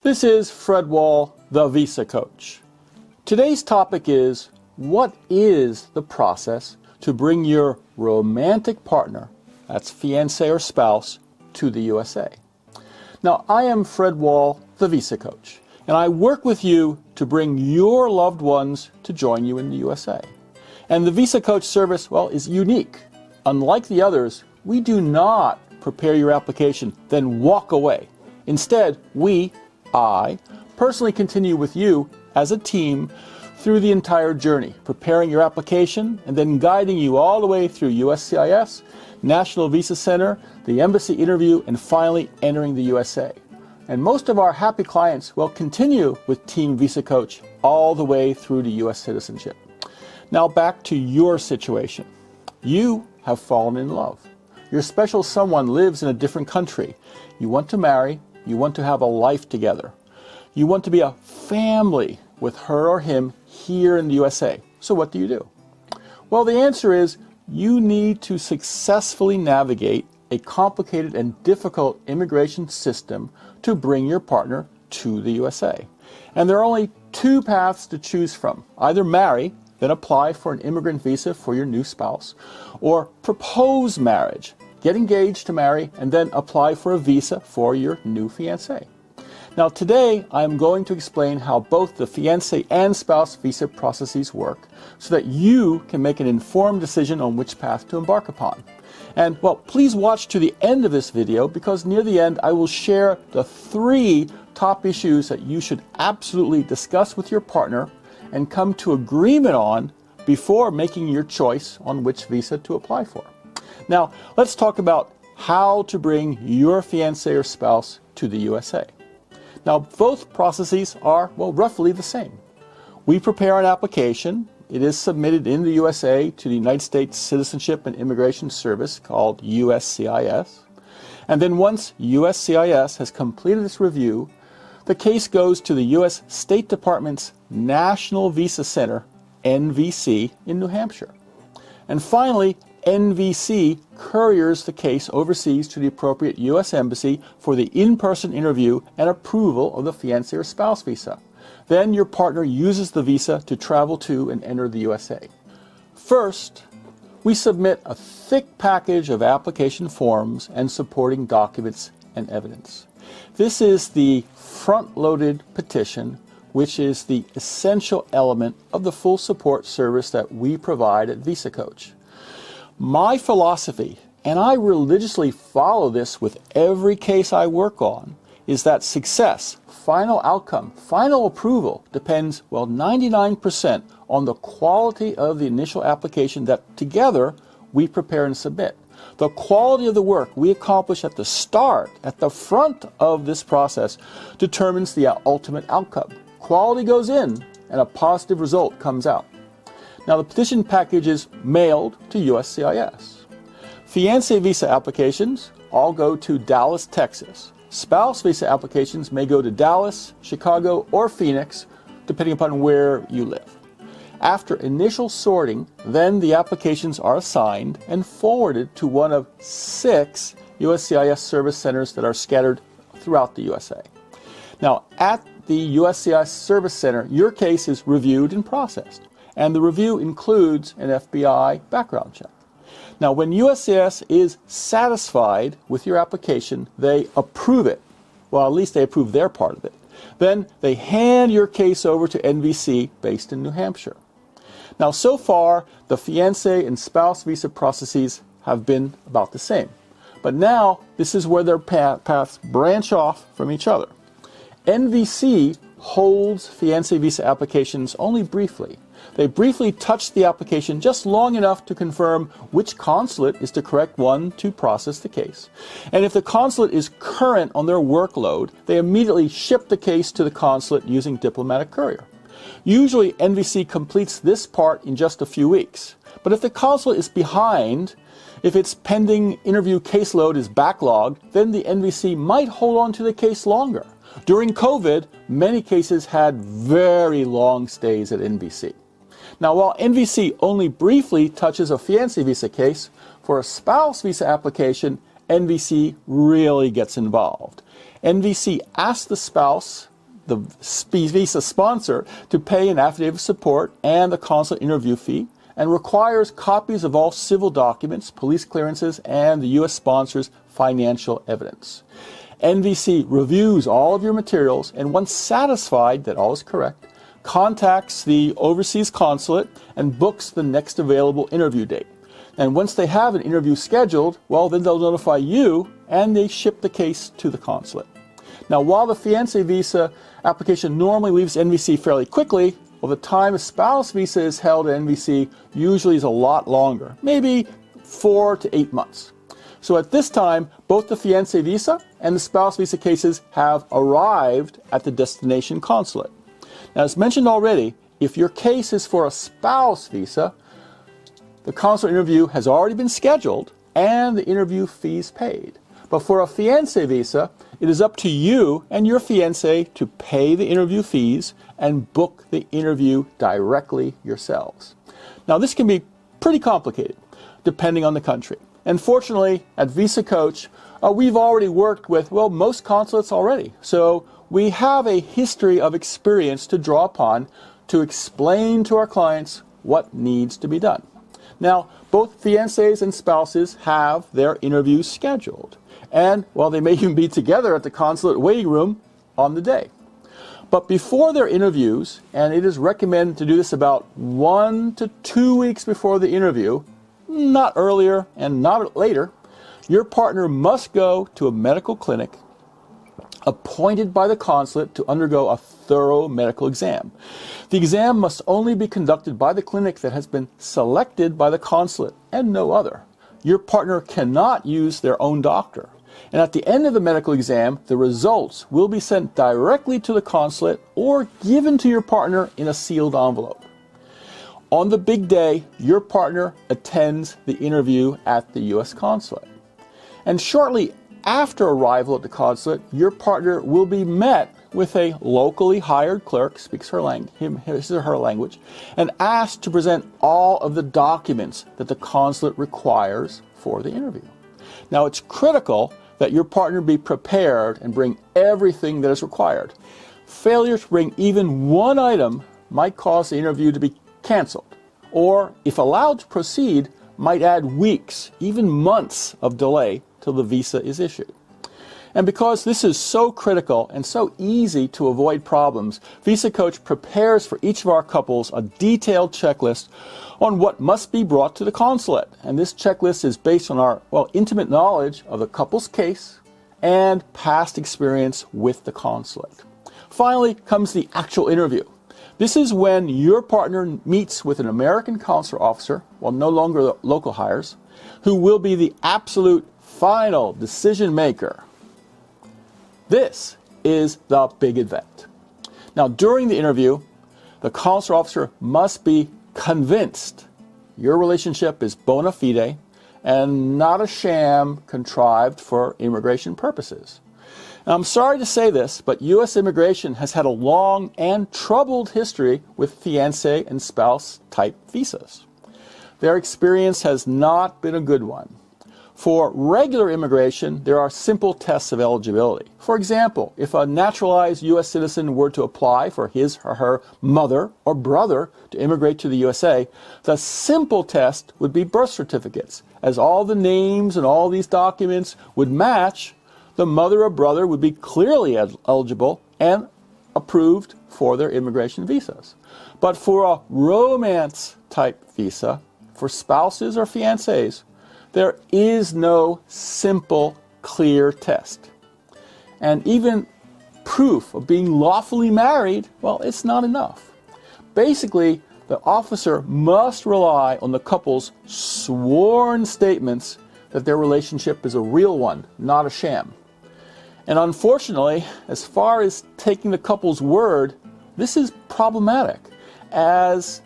This is Fred Wall, the Visa Coach. Today's topic is, what is the process to bring your romantic partner, that's fiancé or spouse, to the USA? Now, I am Fred Wall, the Visa Coach, and I work with you to bring your loved ones to join you in the USA. And the Visa Coach service, well, is unique. Unlike the others, we do not prepare your application, then walk away. Instead, I personally continue with you as a team through the entire journey, preparing your application and then guiding you all the way through USCIS, National Visa Center, the embassy interview, and finally entering the USA. And most of our happy clients will continue with Team Visa Coach all the way through to US citizenship. Now back to your situation. You have fallen in love. Your special someone lives in a different country. You want to marry. You want to have a life together. You want to be a family with her or him here in the USA. So what do? Well, the answer is you need to successfully navigate a complicated and difficult immigration system to bring your partner to the USA. And there are only two paths to choose from. Either marry, then apply for an immigrant visa for your new spouse, or propose marriage, get engaged to marry, and then apply for a visa for your new fiancé. Now today, I'm going to explain how both the fiancé and spouse visa processes work so that you can make an informed decision on which path to embark upon. And well, please watch to the end of this video because near the end, I will share the 3 top issues that you should absolutely discuss with your partner and come to agreement on before making your choice on which visa to apply for. Now, let's talk about how to bring your fiancé or spouse to the USA. Now, both processes are, well, roughly the same. We prepare an application. It is submitted in the USA to the United States Citizenship and Immigration Service called USCIS. And then once USCIS has completed its review, the case goes to the U.S. State Department's National Visa Center, NVC, in New Hampshire. And finally, NVC couriers the case overseas to the appropriate U.S. Embassy for the in-person interview and approval of the fiancé or spouse visa. Then your partner uses the visa to travel to and enter the USA. First, we submit a thick package of application forms and supporting documents and evidence. This is the front-loaded petition, which is the essential element of the full support service that we provide at Visa Coach. My philosophy, and I religiously follow this with every case I work on, is that success, final outcome, final approval depends, well, 99% on the quality of the initial application that together we prepare and submit. The quality of the work we accomplish at the start, at the front of this process, determines the ultimate outcome. Quality goes in and a positive result comes out. Now, the petition package is mailed to USCIS. Fiancé visa applications all go to Dallas, Texas. Spouse visa applications may go to Dallas, Chicago, or Phoenix, depending upon where you live. After initial sorting, then the applications are assigned and forwarded to one of 6 USCIS service centers that are scattered throughout the USA. Now, at the USCIS Service Center, your case is reviewed and processed. And the review includes an FBI background check. Now, when USCIS is satisfied with your application, they approve it. Well, at least they approve their part of it. Then they hand your case over to NVC based in New Hampshire. Now, so far, the fiancé and spouse visa processes have been about the same. But now, this is where their paths branch off from each other. NVC holds fiancé visa applications only briefly. They briefly touch the application just long enough to confirm which consulate is the correct one to process the case. And if the consulate is current on their workload, they immediately ship the case to the consulate using diplomatic courier. Usually, NVC completes this part in just a few weeks. But if the consulate is behind, if its pending interview caseload is backlogged, then the NVC might hold on to the case longer. During COVID, many cases had very long stays at NVC. Now, while NVC only briefly touches a fiancé visa case, for a spouse visa application, NVC really gets involved. NVC asks the spouse the visa sponsor to pay an affidavit of support and the consulate interview fee, and requires copies of all civil documents, police clearances, and the U.S. sponsor's financial evidence. NVC reviews all of your materials, and once satisfied that all is correct, contacts the overseas consulate and books the next available interview date. And once they have an interview scheduled, well, then they'll notify you, and they ship the case to the consulate. Now, while the fiancé visa application normally leaves NVC fairly quickly, well, the time a spouse visa is held at NVC usually is a lot longer, maybe 4 to 8 months. So at this time, both the fiancé visa and the spouse visa cases have arrived at the destination consulate. Now, as mentioned already, if your case is for a spouse visa, the consular interview has already been scheduled and the interview fees paid. But for a fiancé visa, it is up to you and your fiancé to pay the interview fees and book the interview directly yourselves. Now, this can be pretty complicated depending on the country. And fortunately, at Visa Coach, we've already worked with, well, most consulates already. So we have a history of experience to draw upon to explain to our clients what needs to be done. Now, both fiancés and spouses have their interviews scheduled. And, well, they may even be together at the consulate waiting room on the day. But before their interviews, and it is recommended to do this about 1 to 2 weeks before the interview, not earlier and not later, your partner must go to a medical clinic appointed by the consulate to undergo a thorough medical exam. The exam must only be conducted by the clinic that has been selected by the consulate and no other. Your partner cannot use their own doctor. And at the end of the medical exam, the results will be sent directly to the consulate or given to your partner in a sealed envelope. On the big day, your partner attends the interview at the U.S. consulate. And shortly after arrival at the consulate, your partner will be met with a locally hired clerk, speaks his or her language, and asked to present all of the documents that the consulate requires for the interview. Now, it's critical that your partner be prepared and bring everything that is required. Failure to bring even one item might cause the interview to be canceled, or, if allowed to proceed, might add weeks, even months of delay till the visa is issued. And because this is so critical and so easy to avoid problems, Visa Coach prepares for each of our couples a detailed checklist on what must be brought to the consulate. And this checklist is based on our, intimate knowledge of the couple's case and past experience with the consulate. Finally comes the actual interview. This is when your partner meets with an American consular officer, no longer local hires, who will be the absolute final decision maker. This is the big event. Now, during the interview, the consular officer must be convinced your relationship is bona fide and not a sham contrived for immigration purposes. Now, I'm sorry to say this, but U.S. immigration has had a long and troubled history with fiancé and spouse type visas. Their experience has not been a good one. For regular immigration, there are simple tests of eligibility. For example, if a naturalized U.S. citizen were to apply for his or her mother or brother to immigrate to the USA, the simple test would be birth certificates, as all the names and all these documents would match. The mother or brother would be clearly eligible and approved for their immigration visas. But for a romance type visa, for spouses or fiancés, there is no simple, clear test. And even proof of being lawfully married, it's not enough. Basically, the officer must rely on the couple's sworn statements that their relationship is a real one, not a sham. And unfortunately, as far as taking the couple's word, this is problematic, as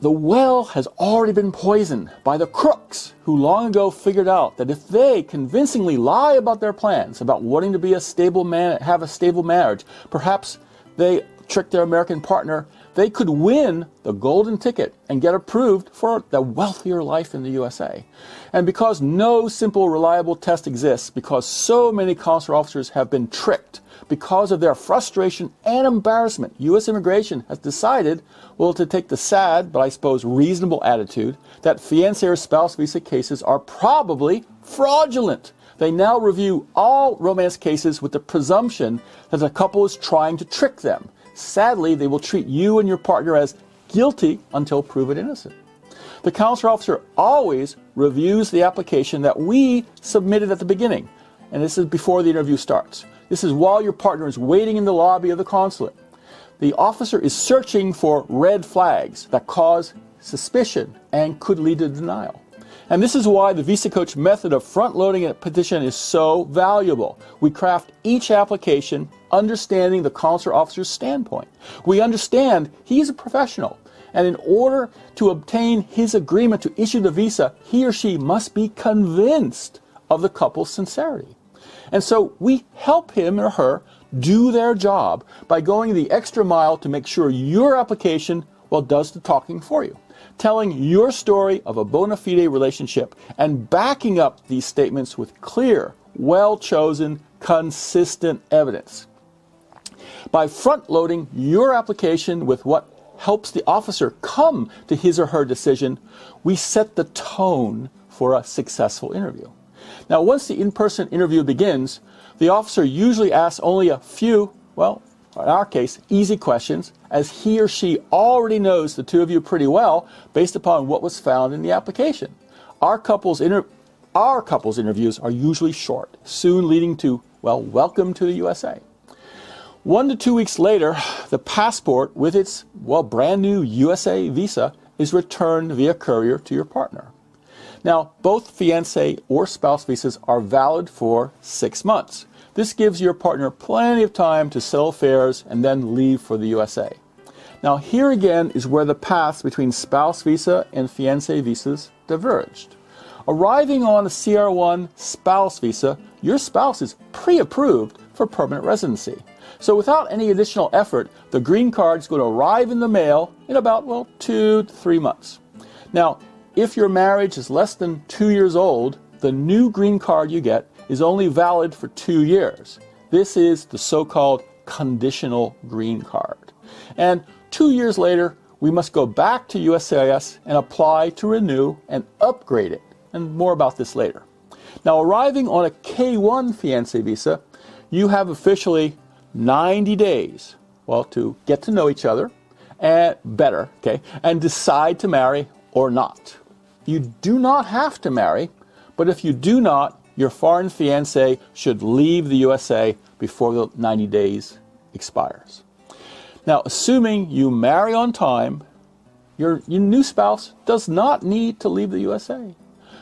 the well has already been poisoned by the crooks who long ago figured out that if they convincingly lie about their plans, about wanting to be have a stable marriage, perhaps they trick their American partner, they could win the golden ticket and get approved for the wealthier life in the USA. And because no simple, reliable test exists, because so many consular officers have been tricked because of their frustration and embarrassment, U.S. immigration has decided, well, to take the sad, but I suppose reasonable attitude that fiancé or spouse visa cases are probably fraudulent. They now review all romance cases with the presumption that the couple is trying to trick them. Sadly, they will treat you and your partner as guilty until proven innocent. The consular officer always reviews the application that we submitted at the beginning, and this is before the interview starts. This is while your partner is waiting in the lobby of the consulate. The officer is searching for red flags that cause suspicion and could lead to denial. And this is why the Visa Coach method of front-loading a petition is so valuable. We craft each application understanding the consular officer's standpoint. We understand he's a professional, and in order to obtain his agreement to issue the visa, he or she must be convinced of the couple's sincerity. And so we help him or her do their job by going the extra mile to make sure your application, well, does the talking for you, telling your story of a bona fide relationship and backing up these statements with clear, well-chosen, consistent evidence. By front-loading your application with what helps the officer come to his or her decision, we set the tone for a successful interview. Now, once the in-person interview begins, the officer usually asks only a few, well, in our case, easy questions, as he or she already knows the two of you pretty well based upon what was found in the application. Our couples interviews are usually short, soon leading to, well, welcome to the USA. 1 to 2 weeks later, the passport with its, well, brand new USA visa is returned via courier to your partner. Now, both fiancé or spouse visas are valid for 6 months. This gives your partner plenty of time to settle affairs and then leave for the USA. Now, here again is where the paths between spouse visa and fiancé visas diverged. Arriving on a CR1 spouse visa, your spouse is pre-approved for permanent residency. So without any additional effort, the green card is going to arrive in the mail in about, well, 2 to 3 months. Now, if your marriage is less than 2 years old, the new green card you get is only valid for 2 years. This is the so-called conditional green card. And 2 years later, we must go back to USCIS and apply to renew and upgrade it. And more about this later. Now, arriving on a K1 fiancé visa, you have officially 90 days, well, to get to know each other and better, okay, and decide to marry or not. You do not have to marry, but if you do not, your foreign fiancé should leave the USA before the 90 days expires. Now, assuming you marry on time, your new spouse does not need to leave the USA,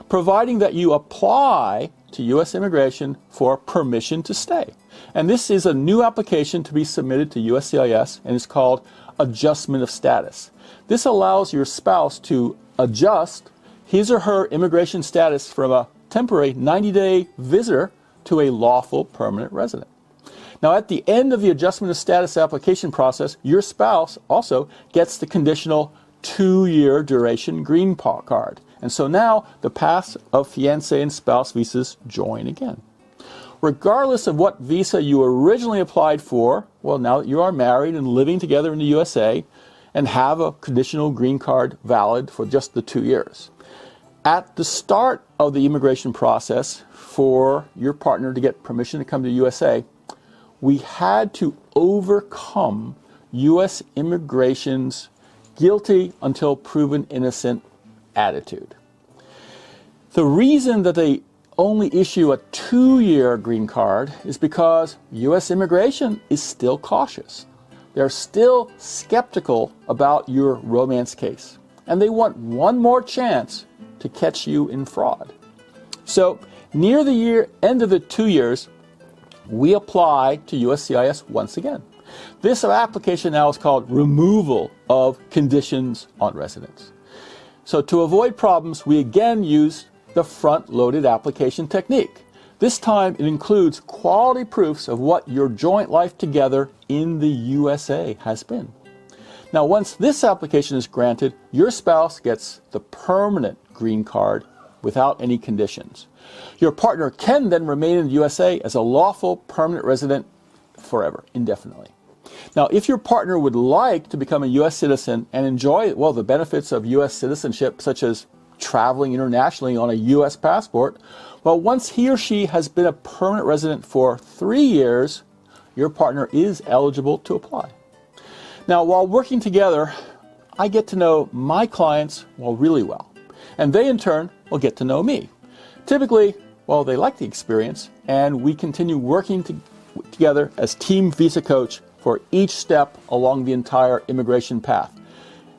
providing that you apply to U.S. immigration for permission to stay. And this is a new application to be submitted to USCIS and is called adjustment of status. This allows your spouse to adjust his or her immigration status from a temporary 90-day visitor to a lawful permanent resident. Now, at the end of the adjustment of status application process, your spouse also gets the conditional 2-year duration green card. And so now the paths of fiancé and spouse visas join again. Regardless of what visa you originally applied for, well, now that you are married and living together in the USA and have a conditional green card valid for just the 2 years. At the start of the immigration process for your partner to get permission to come to the USA, we had to overcome U.S. immigration's guilty until proven innocent attitude. The reason that they only issue a 2-year green card is because U.S. immigration is still cautious. They're still skeptical about your romance case, and they want one more chance to catch you in fraud. So near the end of the 2 years, we apply to USCIS once again. This application now is called removal of conditions on residence. So to avoid problems, we again use the front-loaded application technique. This time it includes quality proofs of what your joint life together in the USA has been. Now, once this application is granted, your spouse gets the permanent green card without any conditions. Your partner can then remain in the USA as a lawful permanent resident forever, indefinitely. Now, if your partner would like to become a U.S. citizen and enjoy, well, the benefits of U.S. citizenship, such as traveling internationally on a U.S. passport, well, once he or she has been a permanent resident for 3 years, your partner is eligible to apply. Now, while working together, I get to know my clients, well, really well. And they, in turn, will get to know me. Typically, well, they like the experience, and we continue working together as Team Visa Coach for each step along the entire immigration path.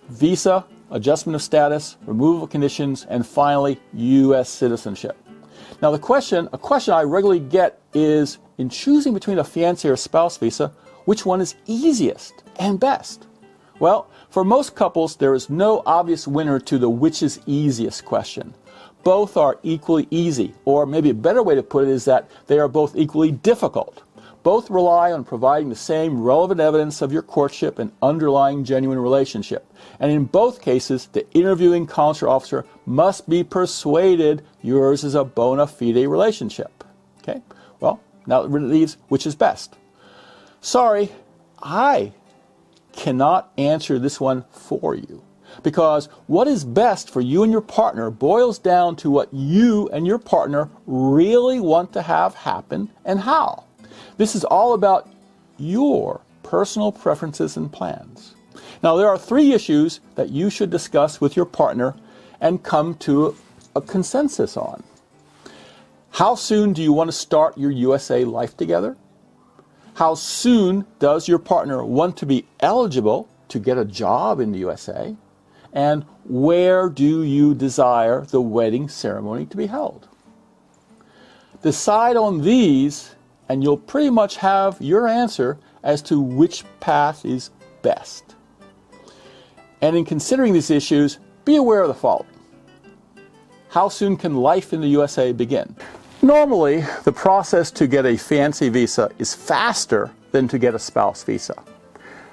Visa, adjustment of status, removal of conditions, and finally, U.S. citizenship. Now, a question I regularly get is, in choosing between a fiancé or spouse visa, which one is easiest and best? Well, for most couples, there is no obvious winner to the which is easiest question. Both are equally easy, or maybe a better way to put it is that they are both equally difficult. Both rely on providing the same relevant evidence of your courtship and underlying genuine relationship. And in both cases, the interviewing consular officer must be persuaded yours is a bona fide relationship. Okay? Well, now it leaves which is best. Sorry, I cannot answer this one for you, because what is best for you and your partner boils down to what you and your partner really want to have happen and how. This is all about your personal preferences and plans. Now, there are 3 issues that you should discuss with your partner and come to a consensus on. How soon do you want to start your USA life together? How soon does your partner want to be eligible to get a job in the USA? And where do you desire the wedding ceremony to be held? Decide on these, and you'll pretty much have your answer as to which path is best. And in considering these issues, be aware of the following. How soon can life in the USA begin? Normally, the process to get a fiancé visa is faster than to get a spouse visa.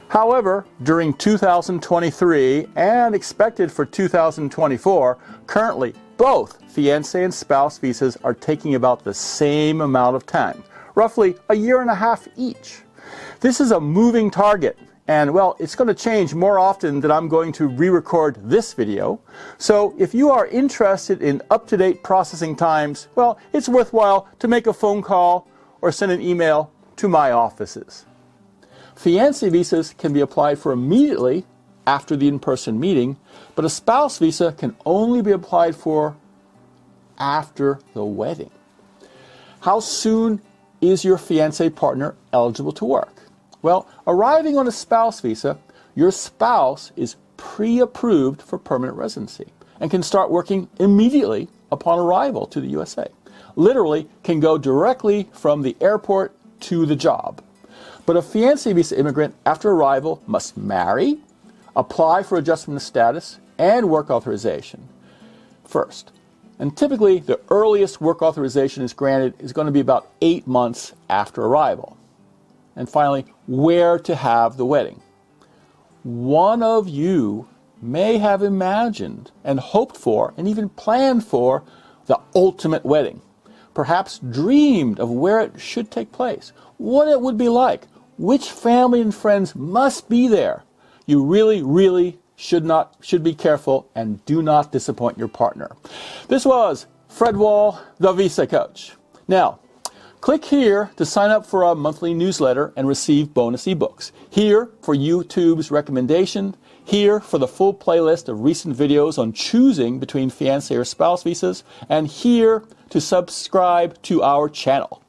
However, during 2023 and expected for 2024, currently both fiancé and spouse visas are taking about the same amount of time, roughly 1.5 years each. This is a moving target, and well, it's going to change more often than I'm going to re-record this video. So if you are interested in up-to-date processing times, well, it's worthwhile to make a phone call or send an email to my offices. Fiancé visas can be applied for immediately after the in-person meeting, but a spouse visa can only be applied for after the wedding. How soon is your fiancé partner eligible to work? Well, arriving on a spouse visa, your spouse is pre-approved for permanent residency and can start working immediately upon arrival to the USA. Literally can go directly from the airport to the job. But a fiancé visa immigrant after arrival must marry, apply for adjustment of status, and work authorization first. And typically, the earliest work authorization is granted is going to be about 8 months after arrival. And finally, where to have the wedding. One of you may have imagined and hoped for and even planned for the ultimate wedding. Perhaps dreamed of where it should take place, what it would be like, which family and friends must be there. You really should be careful and do not disappoint your partner. This was Fred Wall, the Visa Coach. Now, click here to sign up for a monthly newsletter and receive bonus ebooks. Here for YouTube's recommendation. Here for the full playlist of recent videos on choosing between fiancé or spouse visas. And here to subscribe to our channel.